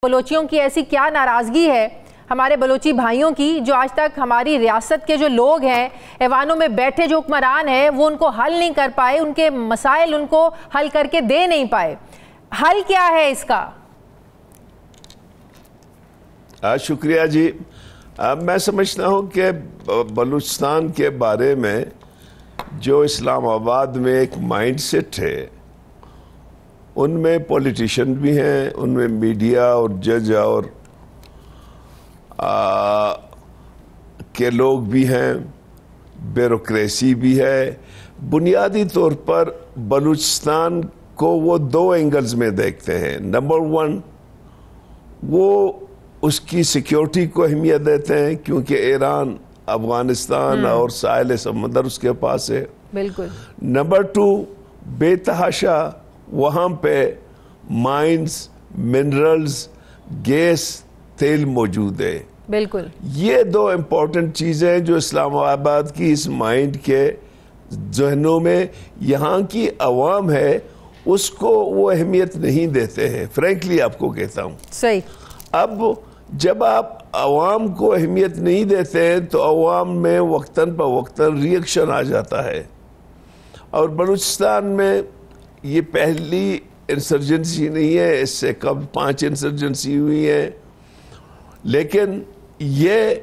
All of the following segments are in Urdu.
بلوچیوں کی ایسی کیا ناراضگی ہے ہمارے بلوچی بھائیوں کی جو آج تک ہماری ریاست کے جو لوگ ہیں ایوانوں میں بیٹھے جو حکمران ہیں وہ ان کو حل نہیں کر پائے، ان کے مسائل ان کو حل کر کے دے نہیں پائے. حل کیا ہے اس کا؟ شکریہ جی. میں سمجھتا ہوں کہ بلوچستان کے بارے میں جو اسلام آباد میں ایک مائنڈ سیٹ ہے، ان میں پولیٹیشن بھی ہیں، ان میں میڈیا اور جج اور کے لوگ بھی ہیں، بیوروکریسی بھی ہے. بنیادی طور پر بلوچستان کو وہ دو اینگلز میں دیکھتے ہیں. نمبر 1، وہ اس کی سیکیورٹی کو اہمیت دیتے ہیں کیونکہ ایران، افغانستان اور ساحل سمندر اس کے پاس ہے. بالکل. نمبر 2، بے تحاشا وہاں پہ مائنز، منرلز، گیس، تیل موجود ہے. بالکل. یہ دو امپورٹنٹ چیزیں جو اسلام آباد کی اس مائنڈ کے ذہنوں میں یہاں کی عوام ہے اس کو وہ اہمیت نہیں دیتے ہیں. فرینکلی آپ کو کہتا ہوں. صحیح. اب جب آپ عوام کو اہمیت نہیں دیتے ہیں تو عوام میں وقتاً فوقتاً ری ایکشن آ جاتا ہے. اور بلوچستان میں یہ پہلی انسرجنسی نہیں ہے، اس سے قبل 5 انسرجنسی ہوئی ہیں، لیکن یہ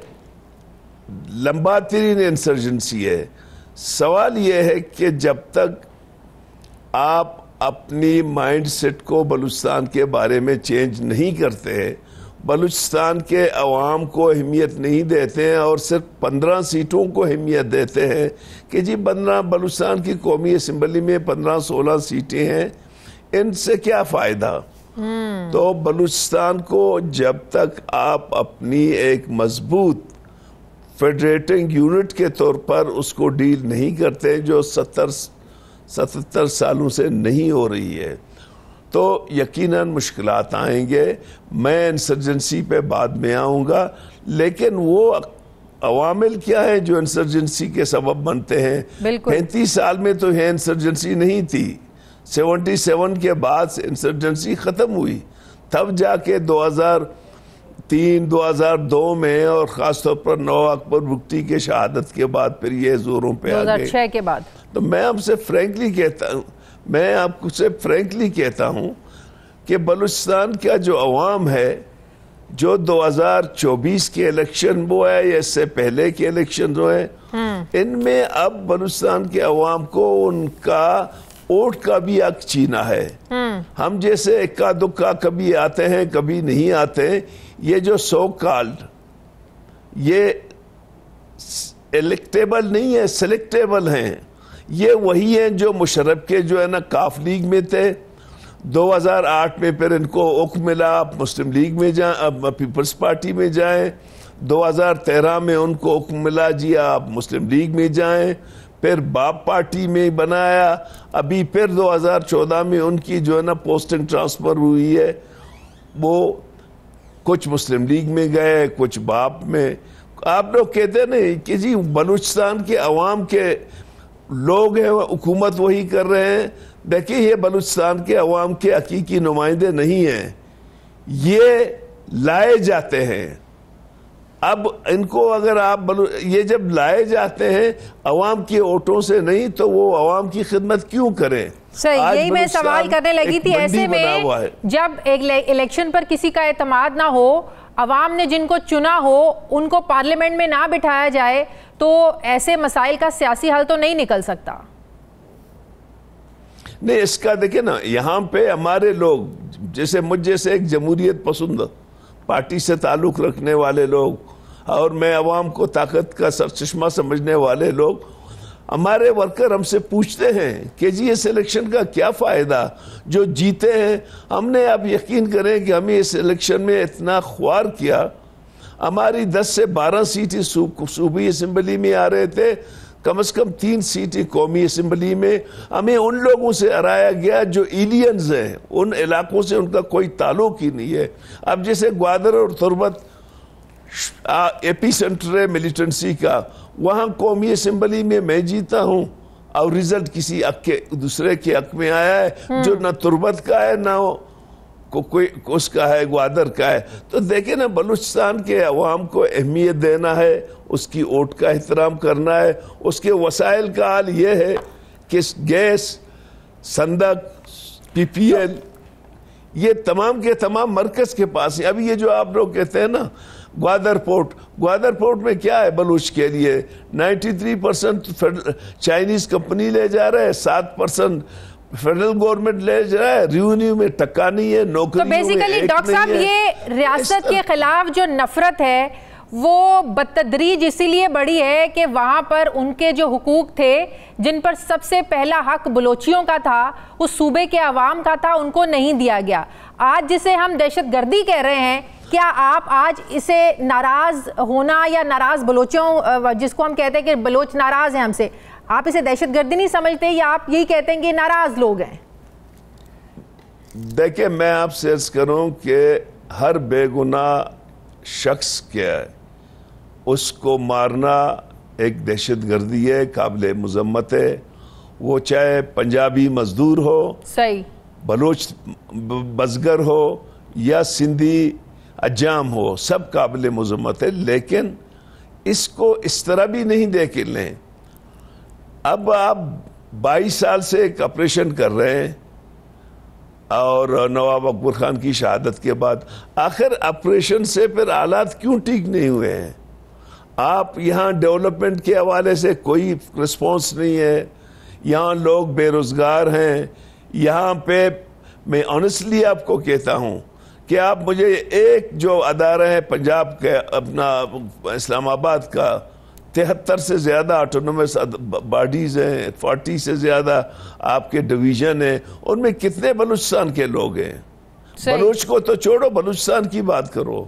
لمبا ترین انسرجنسی ہے. سوال یہ ہے کہ جب تک آپ اپنی مائنڈ سیٹ کو بلوچستان کے بارے میں چینج نہیں کرتے، بلوچستان کے عوام کو اہمیت نہیں دیتے ہیں اور صرف 15 سیٹوں کو اہمیت دیتے ہیں کہ جی بلوچستان کی قومی اسمبلی میں 15-16 سیٹیں ہیں، ان سے کیا فائدہ؟ تو بلوچستان کو جب تک آپ اپنی ایک مضبوط فیڈریٹنگ یونٹ کے طور پر اس کو ڈیل نہیں کرتے جو 77 سالوں سے نہیں ہو رہی ہے، تو یقیناً مشکلات آئیں گے. میں انسرجنسی پہ بعد میں آؤں گا، لیکن وہ عوامل کیا ہیں جو انسرجنسی کے سبب بنتے ہیں؟ 35 سال میں تو یہ انسرجنسی نہیں تھی. 77 کے بعد انسرجنسی ختم ہوئی، تب جا کے 2003-2002 میں اور خاص طور پر 9 اکبر بگٹی کے شہادت کے بعد پھر یہ زوروں پہ آ گئے. 2006 کے بعد. تو میں آپ سے فرینکلی کہتا ہوں کہ بلوچستان کا جو عوام ہے، جو 2024 کے الیکشن وہ ہے یا اس سے پہلے کے الیکشن جو ہیں، ان میں اب بلوچستان کے عوام کو ان کا ووٹ کا بھی حق چھینا ہے. ہم جیسے اکا دکا کبھی آتے ہیں کبھی نہیں آتے ہیں. یہ جو سو کالڈ یہ الیکٹیبل نہیں ہے، سلیکٹیبل ہیں. یہ وہی ہیں جو مشرف کے جو ہے نا کاف لیگ میں تھے. 2008 میں پھر ان کو حکم ملا آپ مسلم لیگ میں جائیں، اب پیپلز پارٹی میں جائیں. 2013 میں ان کو حکم ملا جی آپ مسلم لیگ میں جائیں، پھر باپ پارٹی میں بنایا. ابھی پھر 2014 میں ان کی جو ہے نا پوسٹنگ ٹرانسفر ہوئی ہے، وہ کچھ مسلم لیگ میں گئے کچھ باپ میں. آپ لوگ کہتے نہیں کہ جی بلوچستان کے عوام کے لوگ ہیں حکومت وہی کر رہے ہیں. دیکھیں یہ بلوچستان کے عوام کے حقیقی نمائندے نہیں ہیں، یہ لائے جاتے ہیں. اب ان کو اگر آپ یہ جب لائے جاتے ہیں عوام کے ووٹوں سے نہیں تو وہ عوام کی خدمت کیوں کریں؟ صحیح. یہی میں سوال کرنے لگی تھی. ایسے میں جب الیکشن پر کسی کا اعتماد نہ ہو، عوام نے جن کو چنا ہو ان کو پارلیمنٹ میں نہ بٹھایا جائے تو ایسے مسائل کا سیاسی حل تو نہیں نکل سکتا. نہیں، اس کا دیکھیں نا، یہاں پہ ہمارے لوگ جیسے مجھ جیسے ایک جمہوریت پسند پارٹی سے تعلق رکھنے والے لوگ اور میں عوام کو طاقت کا سرچشمہ سمجھنے والے لوگ، ہمارے ورکر ہم سے پوچھتے ہیں کہ جی اس الیکشن کا کیا فائدہ؟ جو جیتے ہیں ہم نے، آپ یقین کریں کہ ہمیں اس الیکشن میں اتنا خوار کیا. ہماری 10 سے 12 سیٹیں صوبائی اسمبلی میں آ رہے تھے، کم از کم 3 سیٹیں قومی اسمبلی میں. ہمیں ان لوگوں سے ہرایا گیا جو ایلینز ہیں، ان علاقوں سے ان کا کوئی تعلق ہی نہیں ہے. اب جیسے گوادر اور تربت ایپی سینٹر ہے ملیٹنسی کا، وہاں قومی اسمبلی میں جیتا ہوں اور رزلٹ کسی دوسرے کے حق میں آیا ہے جو نہ تربت کا ہے نہ کوئی اس کا ہے، گوادر کا ہے. تو دیکھیں نا، بلوچستان کے عوام کو اہمیت دینا ہے، اس کی ووٹ کا احترام کرنا ہے. اس کے وسائل کا حال یہ ہے کہ گیس، صندوق، پی پی ایل، یہ تمام کے تمام مرکز کے پاس ہیں. ابھی یہ جو آپ لوگ کہتے ہیں نا گوادر پورٹ میں کیا ہے بلوچ کے لیے؟ 93% چائنیز کمپنی لے جا رہا ہے، 7% فیڈرل گورنمنٹ لے جا رہا ہے. ریونیو میں ٹکا نہیں ہے، نوکریوں میں ایک نہیں ہے. تو بیسیکلی ڈاکٹر صاحب یہ ریاست کے خلاف جو نفرت ہے وہ بتدریج اسی لیے بڑی ہے کہ وہاں پر ان کے جو حقوق تھے، جن پر سب سے پہلا حق بلوچیوں کا تھا، اس صوبے کے عوام کا تھا، ان کو نہیں دیا گیا. آج جسے ہم دہشت گردی کہہ رہے ہیں، کیا آپ آج اسے ناراض ہونا یا ناراض بلوچوں، جس کو ہم کہتے ہیں کہ بلوچ ناراض ہیں ہم سے، آپ اسے دہشت گردی نہیں سمجھتے یا آپ یہی کہتے ہیں کہ ناراض لوگ ہیں؟ دیکھیں، میں آپ سے عرض کروں کہ ہر بے گناہ شخص کے اس کو مارنا ایک دہشت گردی ہے، قابل مذمت ہے. وہ چاہے پنجابی مزدور ہو، صحیح، بلوچ بزگر ہو یا سندھی اجام ہو، سب قابل مذمت ہے. لیکن اس کو اس طرح بھی نہیں دیکھ لیں. اب آپ 22 سال سے ایک آپریشن کر رہے ہیں، اور نواب اکبر خان کی شہادت کے بعد آخر آپریشن سے پھر حالات کیوں ٹھیک نہیں ہوئے ہیں؟ آپ یہاں ڈیولپمنٹ کے حوالے سے کوئی رسپانس نہیں ہے. یہاں لوگ بے روزگار ہیں. یہاں پہ میں آنیسٹلی آپ کو کہتا ہوں کہ آپ مجھے ایک جو ادارہ ہے پنجاب کے، اپنا اسلام آباد کا، 73 سے زیادہ آٹونومس باڈیز ہیں، 40 سے زیادہ آپ کے ڈویژن ہیں، ان میں کتنے بلوچستان کے لوگ ہیں؟ بلوچ کو تو چھوڑو، بلوچستان کی بات کرو.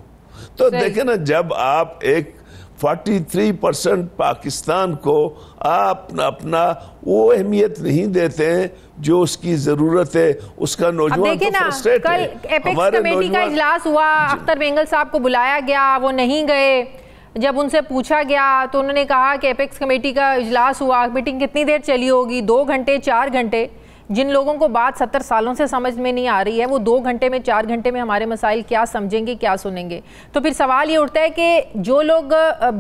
تو دیکھیں نا، جب آپ ایک 43% پاکستان کو آپ اپنا وہ اہمیت نہیں دیتے ہیں جو اس کی ضرورت ہے، اس کا نوجوان تو فرسٹریٹ ہے. کل ایپیکس کمیٹی کا اجلاس ہوا، اختر بینگل صاحب کو بلایا گیا، وہ نہیں گئے. جب ان سے پوچھا گیا تو انہوں نے کہا کہ ایپیکس کمیٹی کا اجلاس ہوا، میٹنگ کتنی دیر چلی ہوگی؟ 2 گھنٹے 4 گھنٹے. جن لوگوں کو بات 70 سالوں سے سمجھ میں نہیں آ رہی ہے، وہ 2 گھنٹے میں 4 گھنٹے میں ہمارے مسائل کیا سمجھیں گے، کیا سنیں گے؟ تو پھر سوال یہ اٹھتا ہے کہ جو لوگ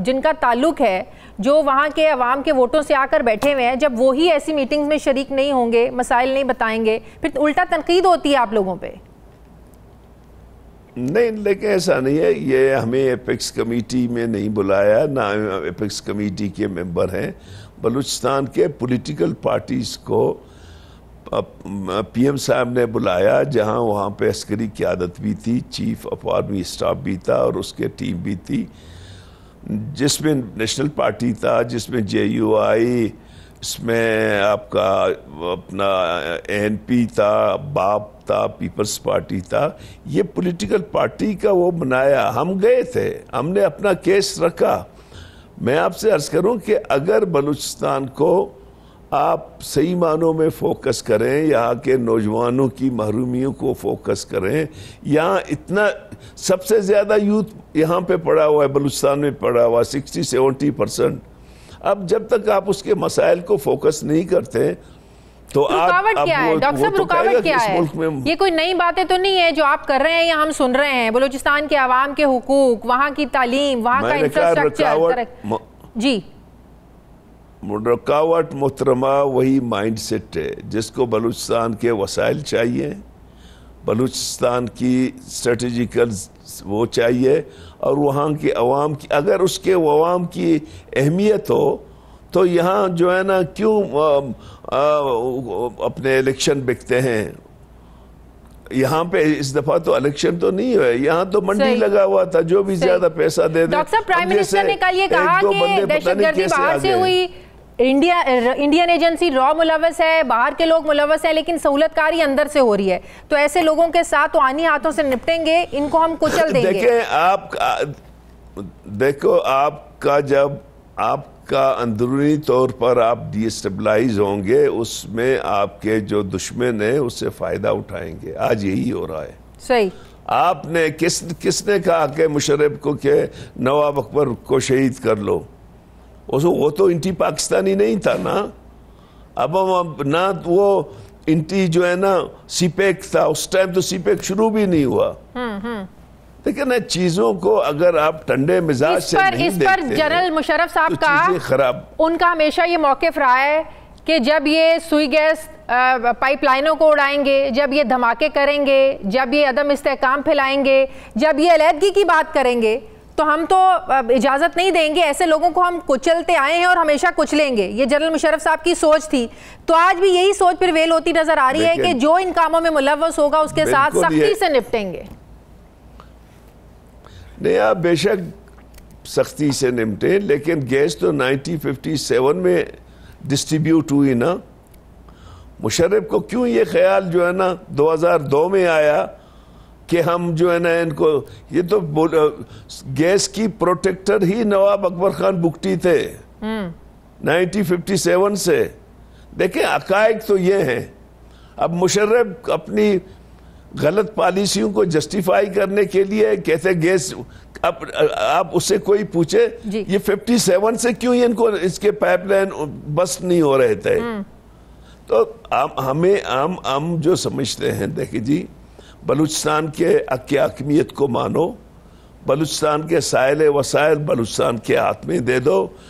جن کا تعلق ہے، جو وہاں کے عوام کے ووٹوں سے آ کر بیٹھے ہوئے ہیں، جب وہی ایسی میٹنگز میں شریک نہیں ہوں گے، مسائل نہیں بتائیں گے، پھر الٹا تنقید ہوتی ہے آپ لوگوں پہ. نہیں، لیکن ایسا نہیں ہے. یہ ہمیں ایپیکس کمیٹی میں نہیں بلایا، نہ ایپیکس کمیٹی کے ممبر ہیں. بلوچستان کے پولیٹیکل پارٹیز کو پی ایم صاحب نے بلایا، جہاں وہاں پہ عسکری قیادت بھی تھی، چیف آف آرمی اسٹاف بھی تھا، اور اس کے ٹیم بھی تھی، جس میں نیشنل پارٹی تھا، جس میں جے یو آئی، اس میں آپ کا اپنا این پی تھا، باپ تھا، پیپلز پارٹی تھا. یہ پولیٹیکل پارٹی کا وہ بنایا. ہم گئے تھے، ہم نے اپنا کیس رکھا. میں آپ سے عرض کروں کہ اگر بلوچستان کو آپ صحیح معنوں میں فوکس کریں، یہاں کے نوجوانوں کی محرومیوں کو فوکس کریں، یہاں اتنا سب سے زیادہ یوتھ یہاں پہ پڑا ہوا ہے، بلوچستان میں پڑا ہوا 60-70%. اب جب تک آپ اس کے مسائل کو فوکس نہیں کرتے تو رکاوٹ کیا ہے ڈاکٹر صاحب؟ رکاوٹ کیا ہے؟ یہ کوئی نئی باتیں تو نہیں ہے جو آپ کر رہے ہیں یا ہم سن رہے ہیں. بلوچستان کے عوام کے حقوق، وہاں کی تعلیم، وہاں کا انفراسٹرکچر. جی، رکاوٹ محترمہ وہی مائنڈ سیٹ ہے جس کو بلوچستان کے وسائل چاہیے، بلوچستان کی اسٹریٹجیکل وہ چاہیے، اور وہاں کے عوام کی، اگر اس کے عوام کی اہمیت ہو تو یہاں جو ہے نا کیوں اپنے الیکشن بکتے ہیں. یہاں پہ اس دفعہ تو الیکشن تو نہیں ہوئے، یہاں تو منڈی لگا ہوا تھا، جو بھی زیادہ پیسہ دے دے. ڈاکٹر صاحب، پرائم منسٹر نے کل یہ کہا کہ دہشت گردی باہر سے ہوئی، انڈین ایجنسی را ملوث ہے، باہر کے لوگ ملوث ہیں، لیکن سہولت کاری اندر سے ہو رہی ہے. تو ایسے لوگوں کے ساتھ توانی ہاتھوں سے نپٹیں گے، ان کو ہم کچل دیں گے. دیکھو آپ کا جب آپ کا اندرونی طور پر آپ ڈی اسٹیبلائز ہوں گے، اس میں آپ کے جو دشمن ہیں اس سے فائدہ اٹھائیں گے. آج یہی ہو رہا ہے. صحیح. آپ نے کس نے کہا کہ مشرف کو کہ نواب اکبر کو شہید کر لو؟ وہ تو انٹی پاکستانی نہیں تھا نا. اب نہ وہ انٹی جو ہے نا سی پیک تھا، اس ٹائم تو سی پیک شروع بھی نہیں ہوا. لیکن چیزوں کو اگر آپ ٹھنڈے مزاج سے نہیں دیکھتے اس پر جنرل مشرف صاحب تو چیزیں خراب. ان کا ہمیشہ یہ موقف رہا ہے کہ جب یہ سوئی گیس پائپ لائنوں کو اڑائیں گے، جب یہ دھماکے کریں گے، جب یہ عدم استحکام پھیلائیں گے، جب یہ علیحدگی کی بات کریں گے، تو ہم تو اجازت نہیں دیں گے. ایسے لوگوں کو ہم کچلتے آئے ہیں اور ہمیشہ کچلیں گے. یہ جنرل مشرف صاحب کی سوچ تھی. تو آج بھی یہی سوچ پرویل ہوتی نظر آ رہی ہے کہ جو ان کاموں میں ملوث ہوگا اس کے ساتھ سختی سے نپٹیں گے. نہیں، آپ بے شک سختی سے نمٹیں، لیکن گیس تو 1957 میں ڈسٹریبیوٹ ہوئی نا. مشرف کو کیوں یہ خیال جو ہے نا 2002 میں آیا کہ ہم جو ہے نا ان کو، یہ تو گیس کی پروٹیکٹر ہی نواب اکبر خان بگٹی تھے 1957 سے. دیکھیں حقائق تو یہ ہیں. اب مشرف اپنی غلط پالیسیوں کو جسٹیفائی کرنے کے لیے کہتے گیس، اب آپ اس سے کوئی پوچھے یہ 57 سے کیوں ان کو اس کے پائپ لائن بس نہیں ہو رہے تھے. تو ہم جو سمجھتے ہیں، دیکھیں جی، بلوچستان کے حاکمیت کو مانو، بلوچستان کے سائل وسائل بلوچستان کے ہاتھ میں دے دو.